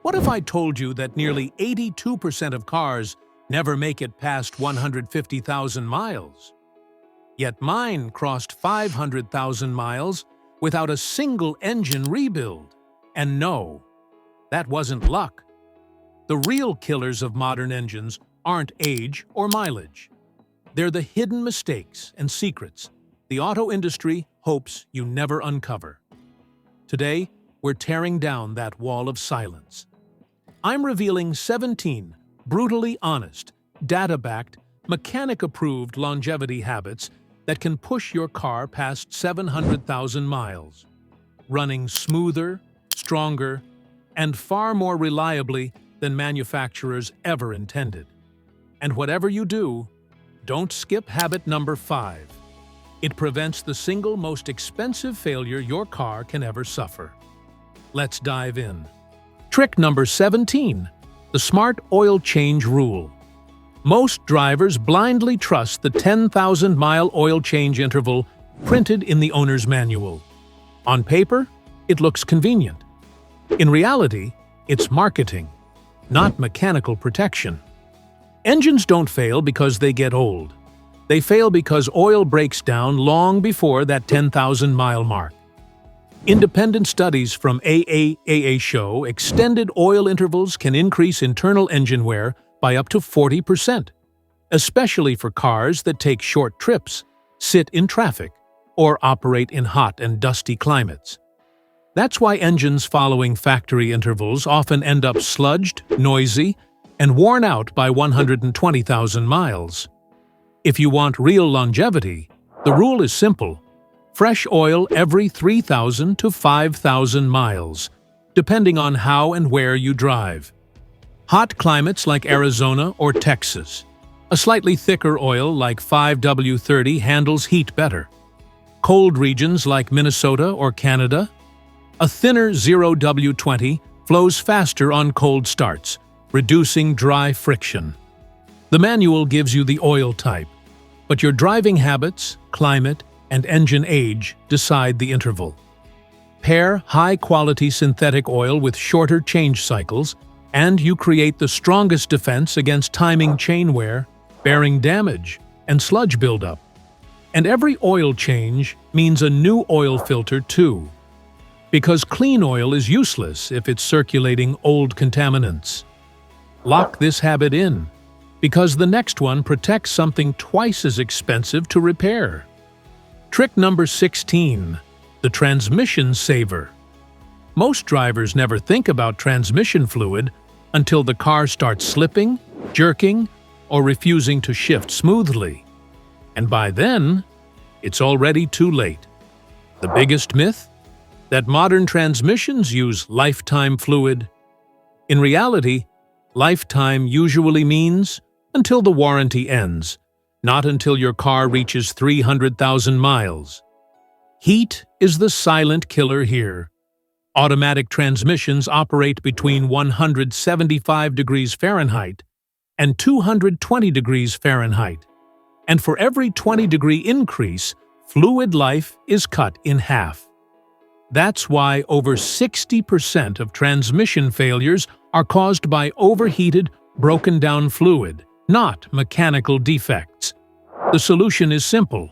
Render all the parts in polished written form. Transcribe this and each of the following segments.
What if I told you that nearly 82% of cars never make it past 150,000 miles? Yet mine crossed 500,000 miles without a single engine rebuild. And no, that wasn't luck. The real killers of modern engines aren't age or mileage. They're the hidden mistakes and secrets the auto industry hopes you never uncover. Today, we're tearing down that wall of silence. I'm revealing 17 brutally honest, data-backed, mechanic-approved longevity habits that can push your car past 700,000 miles, running smoother, stronger, and far more reliably than manufacturers ever intended. And whatever you do, don't skip habit number 5. It prevents the single most expensive failure your car can ever suffer. Let's dive in. Trick number 17, the smart oil change rule. Most drivers blindly trust the 10,000-mile oil change interval printed in the owner's manual. On paper, it looks convenient. In reality, it's marketing, not mechanical protection. Engines don't fail because they get old. They fail because oil breaks down long before that 10,000-mile mark. Independent studies from AAAA show extended oil intervals can increase internal engine wear by up to 40%, especially for cars that take short trips, sit in traffic, or operate in hot and dusty climates. That's why engines following factory intervals often end up sludged, noisy, and worn out by 120,000 miles. If you want real longevity, the rule is simple. Fresh oil every 3,000 to 5,000 miles, depending on how and where you drive. Hot climates like Arizona or Texas. A slightly thicker oil like 5W30 handles heat better. Cold regions like Minnesota or Canada. A thinner 0W20 flows faster on cold starts, reducing dry friction. The manual gives you the oil type, but your driving habits, climate, and engine age decide the interval. Pair high-quality synthetic oil with shorter change cycles, and you create the strongest defense against timing chain wear, bearing damage, and sludge buildup. And every oil change means a new oil filter too, because clean oil is useless if it's circulating old contaminants. Lock this habit in, because the next one protects something twice as expensive to repair. Trick number 16, the transmission saver. Most drivers never think about transmission fluid until the car starts slipping, jerking, or refusing to shift smoothly. And by then, it's already too late. The biggest myth? That modern transmissions use lifetime fluid. In reality, lifetime usually means until the warranty ends, not until your car reaches 300,000 miles. Heat is the silent killer here. Automatic transmissions operate between 175 degrees Fahrenheit and 220 degrees Fahrenheit. And for every 20-degree increase, fluid life is cut in half. That's why over 60% of transmission failures are caused by overheated, broken-down fluid, not mechanical defects. The solution is simple.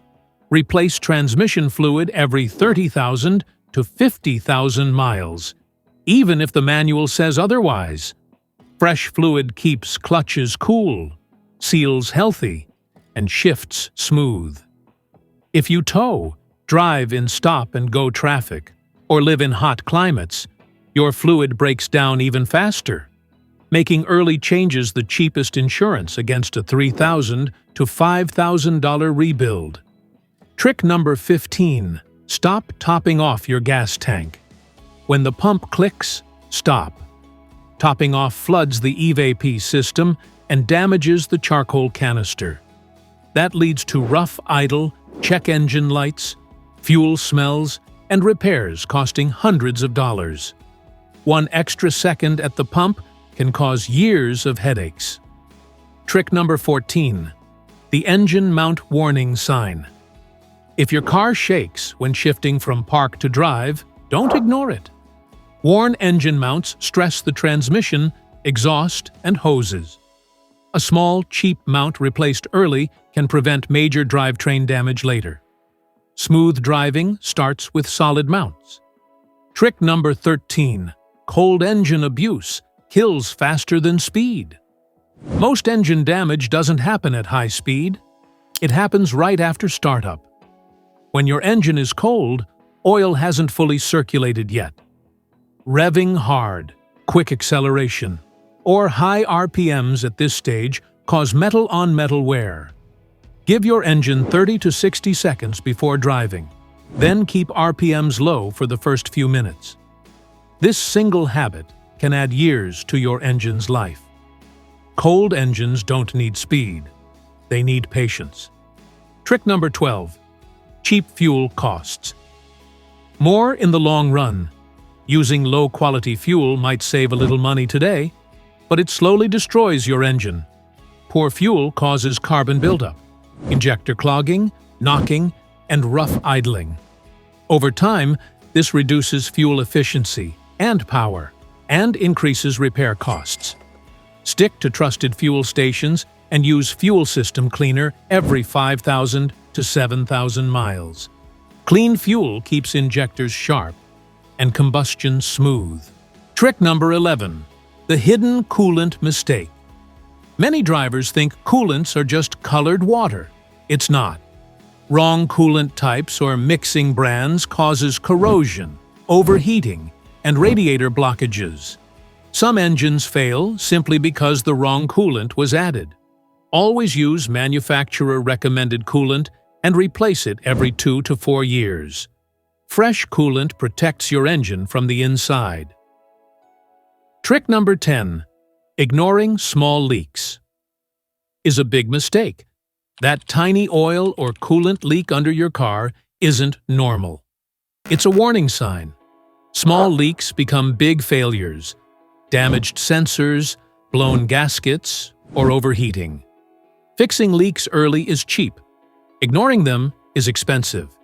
Replace transmission fluid every 30,000 to 50,000 miles, even if the manual says otherwise. Fresh fluid keeps clutches cool, seals healthy, and shifts smooth. If you tow, drive in stop-and-go traffic, or live in hot climates, your fluid breaks down even faster, making early changes the cheapest insurance against a $3,000 to $5,000 rebuild. Trick number 15. Stop topping off your gas tank. When the pump clicks, stop. Topping off floods the EVAP system and damages the charcoal canister. That leads to rough idle, check engine lights, fuel smells, and repairs costing hundreds of dollars. One extra second at the pump can cause years of headaches. Trick number 14. The engine mount warning sign. If your car shakes when shifting from park to drive, don't ignore it. Worn engine mounts stress the transmission, exhaust, and hoses. A small, cheap mount replaced early can prevent major drivetrain damage later. Smooth driving starts with solid mounts. Trick number 13. Cold engine abuse kills faster than speed. Most engine damage doesn't happen at high speed. It happens right after startup. When your engine is cold, oil hasn't fully circulated yet. Revving hard, quick acceleration, or high RPMs at this stage cause metal-on-metal wear. Give your engine 30 to 60 seconds before driving, then keep RPMs low for the first few minutes. This single habit can add years to your engine's life. Cold engines don't need speed. They need patience. Trick number 12. Cheap fuel costs. More in the long run. Using low-quality fuel might save a little money today, but it slowly destroys your engine. Poor fuel causes carbon buildup, injector clogging, knocking, and rough idling. Over time, this reduces fuel efficiency and power, and increases repair costs. Stick to trusted fuel stations and use fuel system cleaner every 5,000 to 7,000 miles. Clean fuel keeps injectors sharp and combustion smooth. Trick number 11. The hidden coolant mistake. Many drivers think coolants are just colored water. It's not. Wrong coolant types or mixing brands causes corrosion, overheating, and radiator blockages. Some engines fail simply because the wrong coolant was added. Always use manufacturer-recommended coolant and replace it every 2 to 4 years. Fresh coolant protects your engine from the inside. Trick number 10. Ignoring small leaks is a big mistake. That tiny oil or coolant leak under your car isn't normal. It's a warning sign. Small leaks become big failures, damaged sensors, blown gaskets, or overheating. Fixing leaks early is cheap. Ignoring them is expensive.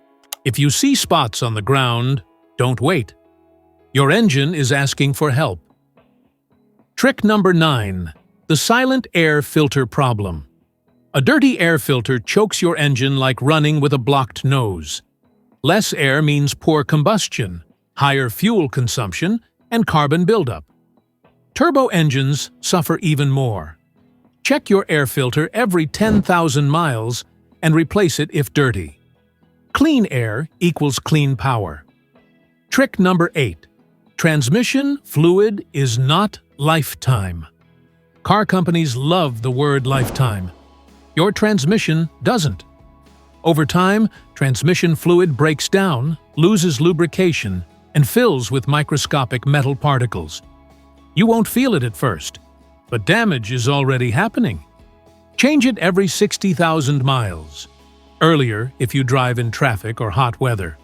If you see spots on the ground, don't wait. Your engine is asking for help. Trick number 9. The silent air filter problem. A dirty air filter chokes your engine like running with a blocked nose. Less air means poor combustion, higher fuel consumption, and carbon buildup. Turbo engines suffer even more. Check your air filter every 10,000 miles and replace it if dirty. Clean air equals clean power. Trick number 8. Transmission fluid is not lifetime. Car companies love the word lifetime. Your transmission doesn't. Over time, transmission fluid breaks down, loses lubrication, and fills with microscopic metal particles. You won't feel it at first, but damage is already happening. Change it every 60,000 miles. Earlier if you drive in traffic or hot weather.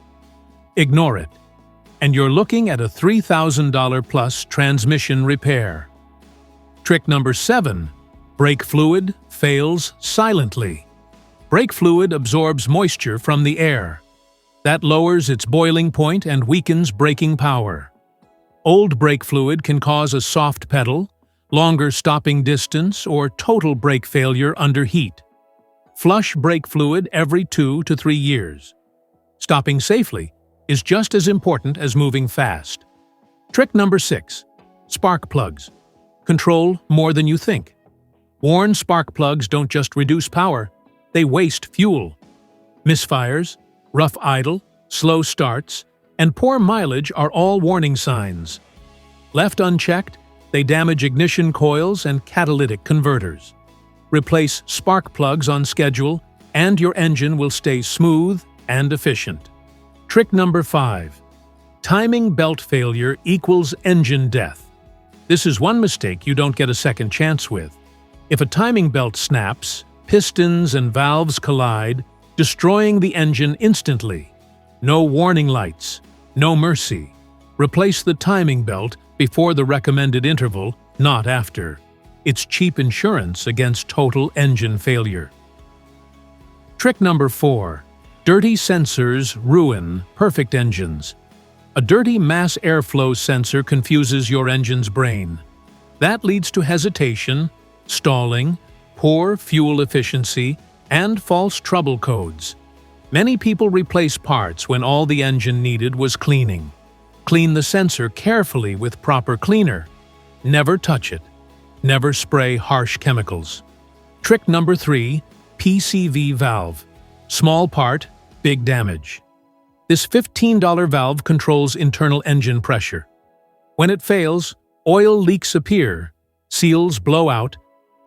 Ignore it, and you're looking at a $3,000 plus transmission repair. Trick number 7. Brake fluid fails silently. Brake fluid absorbs moisture from the air. That lowers its boiling point and weakens braking power. Old brake fluid can cause a soft pedal, longer stopping distance, or total brake failure under heat. Flush brake fluid every 2 to 3 years. Stopping safely is just as important as moving fast. Trick number 6. Spark plugs. Control more than you think. Worn spark plugs don't just reduce power, they waste fuel. Misfires, rough idle, slow starts, and poor mileage are all warning signs. Left unchecked, they damage ignition coils and catalytic converters. Replace spark plugs on schedule, and your engine will stay smooth and efficient. Trick number 5. Timing belt failure equals engine death. This is one mistake you don't get a second chance with. If a timing belt snaps, pistons and valves collide, destroying the engine instantly. No warning lights, no mercy. Replace the timing belt before the recommended interval, not after. It's cheap insurance against total engine failure. Trick number 4. Dirty sensors ruin perfect engines. A dirty mass airflow sensor confuses your engine's brain. That leads to hesitation, stalling, poor fuel efficiency, and false trouble codes. Many people replace parts when all the engine needed was cleaning. Clean the sensor carefully with proper cleaner. Never touch it. Never spray harsh chemicals. Trick number 3, PCV valve. Small part, big damage. This $15 valve controls internal engine pressure. When it fails, oil leaks appear, seals blow out,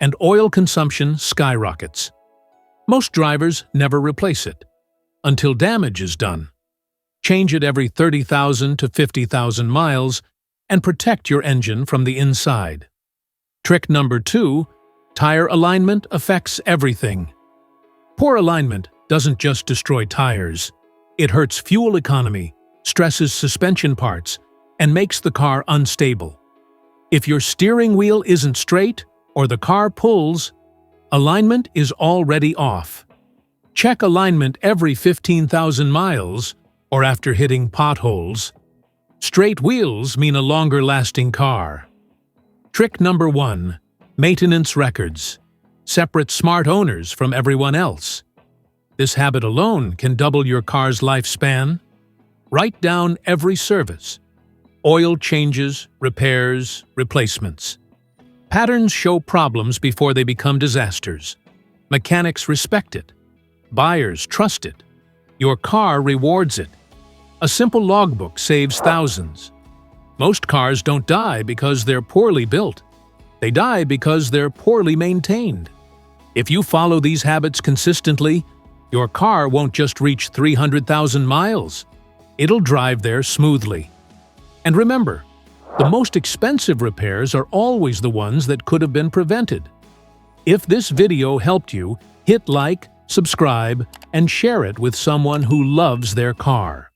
and oil consumption skyrockets. Most drivers never replace it until damage is done. Change it every 30,000 to 50,000 miles and protect your engine from the inside. Trick number 2, tire alignment affects everything. Poor alignment doesn't just destroy tires. It hurts fuel economy, stresses suspension parts, and makes the car unstable. If your steering wheel isn't straight or the car pulls, alignment is already off. Check alignment every 15,000 miles or after hitting potholes. Straight wheels mean a longer-lasting car. Trick number 1, maintenance records. Separate smart owners from everyone else. This habit alone can double your car's lifespan. Write down every service. Oil changes, repairs, replacements. Patterns show problems before they become disasters. Mechanics respect it. Buyers trust it. Your car rewards it. A simple logbook saves thousands. Most cars don't die because they're poorly built. They die because they're poorly maintained. If you follow these habits consistently, your car won't just reach 300,000 miles. It'll drive there smoothly. And remember, the most expensive repairs are always the ones that could have been prevented. If this video helped you, hit like, subscribe, and share it with someone who loves their car.